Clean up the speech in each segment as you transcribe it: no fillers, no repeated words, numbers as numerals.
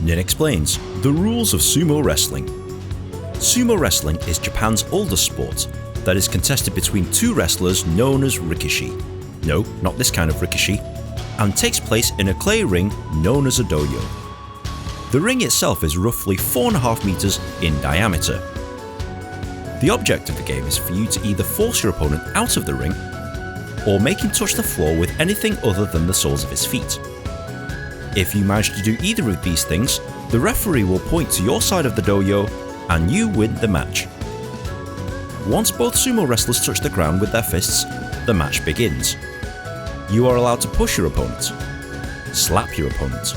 Ninh explains the rules of sumo wrestling. Sumo wrestling is Japan's oldest sport that is contested between two wrestlers known as rikishi. No, not this kind of rikishi, and takes place in a clay ring known as a doyo. The ring itself is roughly 4.5 meters in diameter. The object of the game is for you to either force your opponent out of the ring or make him touch the floor with anything other than the soles of his feet. If you manage to do either of these things, the referee will point to your side of the doyo and you win the match. Once both sumo wrestlers touch the ground with their fists, the match begins. You are allowed to push your opponent, slap your opponent,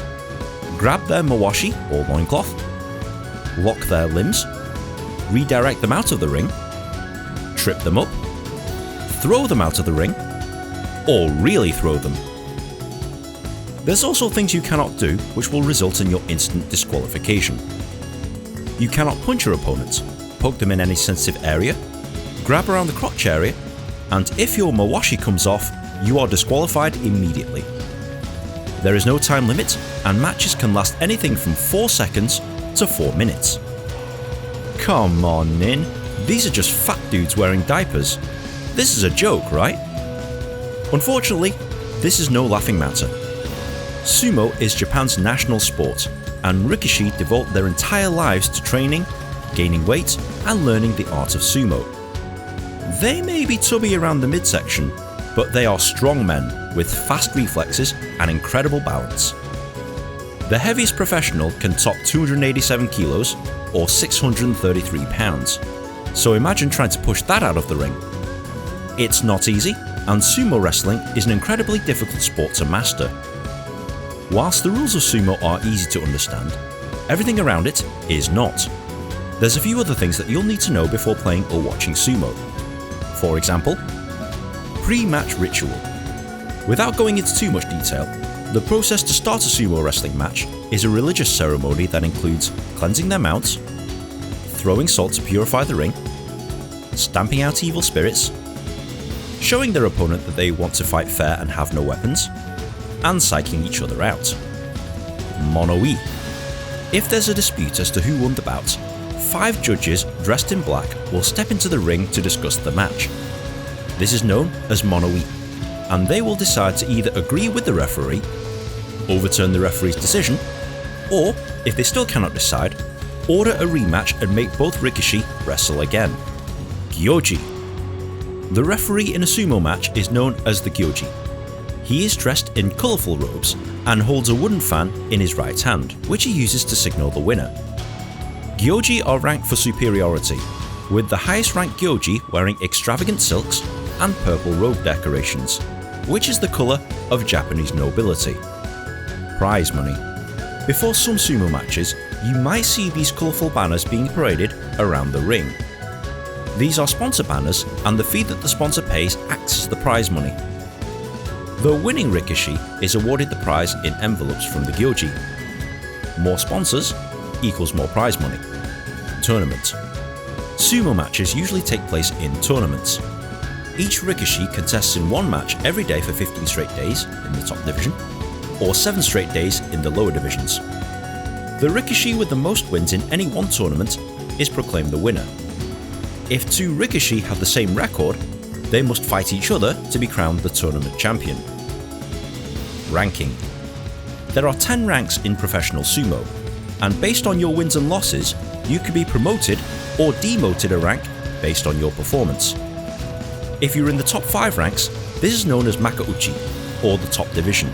grab their mawashi or loincloth, lock their limbs, redirect them out of the ring, trip them up, throw them out of the ring, or really throw them. There's also things you cannot do which will result in your instant disqualification. You cannot punch your opponent, poke them in any sensitive area, grab around the crotch area, and if your mawashi comes off, you are disqualified immediately. There is no time limit, and matches can last anything from 4 seconds to 4 minutes. Come on, Nin, these are just fat dudes wearing diapers. This is a joke, right? Unfortunately, this is no laughing matter. Sumo is Japan's national sport, and rikishi devote their entire lives to training, gaining weight, and learning the art of sumo. They may be tubby around the midsection, but they are strong men with fast reflexes and incredible balance. The heaviest professional can top 287 kilos or 633 pounds, so imagine trying to push that out of the ring. It's not easy, and sumo wrestling is an incredibly difficult sport to master. Whilst the rules of sumo are easy to understand, everything around it is not. There's a few other things that you'll need to know before playing or watching sumo. For example, pre-match ritual. Without going into too much detail, the process to start a sumo wrestling match is a religious ceremony that includes cleansing their mounts, throwing salt to purify the ring, stamping out evil spirits, showing their opponent that they want to fight fair and have no weapons, and psyching each other out. Mono-ii. If there's a dispute as to who won the bout, 5 judges dressed in black will step into the ring to discuss the match. This is known as mono-ii, and they will decide to either agree with the referee, overturn the referee's decision, or, if they still cannot decide, order a rematch and make both rikishi wrestle again. Gyoji. The referee in a sumo match is known as the gyoji. He is dressed in colourful robes and holds a wooden fan in his right hand, which he uses to signal the winner. Gyoji are ranked for superiority, with the highest ranked gyoji wearing extravagant silks and purple robe decorations, which is the colour of Japanese nobility. Prize money. Before some sumo matches, you might see these colourful banners being paraded around the ring. These are sponsor banners, and the fee that the sponsor pays acts as the prize money. The winning rikishi is awarded the prize in envelopes from the gyoji. More sponsors equals more prize money. Tournament. Sumo matches usually take place in tournaments. Each rikishi contests in one match every day for 15 straight days in the top division, or 7 straight days in the lower divisions. The rikishi with the most wins in any one tournament is proclaimed the winner. If 2 rikishi have the same record, they must fight each other to be crowned the tournament champion. Ranking. There are 10 ranks in professional sumo, and based on your wins and losses, you can be promoted or demoted a rank based on your performance. If you're in the top 5 ranks, this is known as makauchi, or the top division,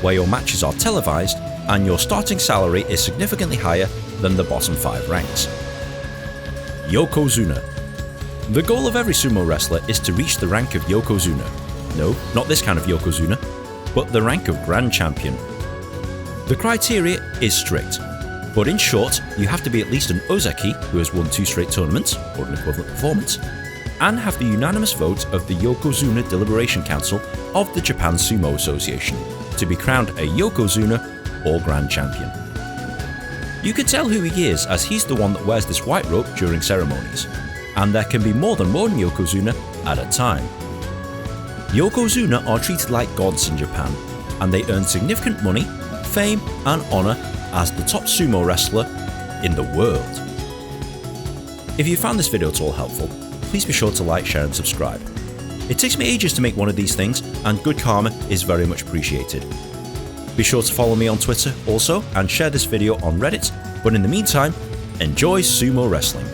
where your matches are televised and your starting salary is significantly higher than the bottom 5 ranks. Yokozuna. The goal of every sumo wrestler is to reach the rank of Yokozuna. No, not this kind of Yokozuna, but the rank of Grand Champion. The criteria is strict, but in short, you have to be at least an ozeki who has won 2 straight tournaments, or an equivalent performance, and have the unanimous vote of the Yokozuna Deliberation Council of the Japan Sumo Association to be crowned a Yokozuna or Grand Champion. You can tell who he is as he's the one that wears this white robe during ceremonies, and there can be more than one Yokozuna at a time. Yokozuna are treated like gods in Japan, and they earn significant money, fame and honour as the top sumo wrestler in the world. If you found this video at all helpful, please be sure to like, share and subscribe. It takes me ages to make one of these things, and good karma is very much appreciated. Be sure to follow me on Twitter also, and share this video on Reddit, but in the meantime, enjoy sumo wrestling.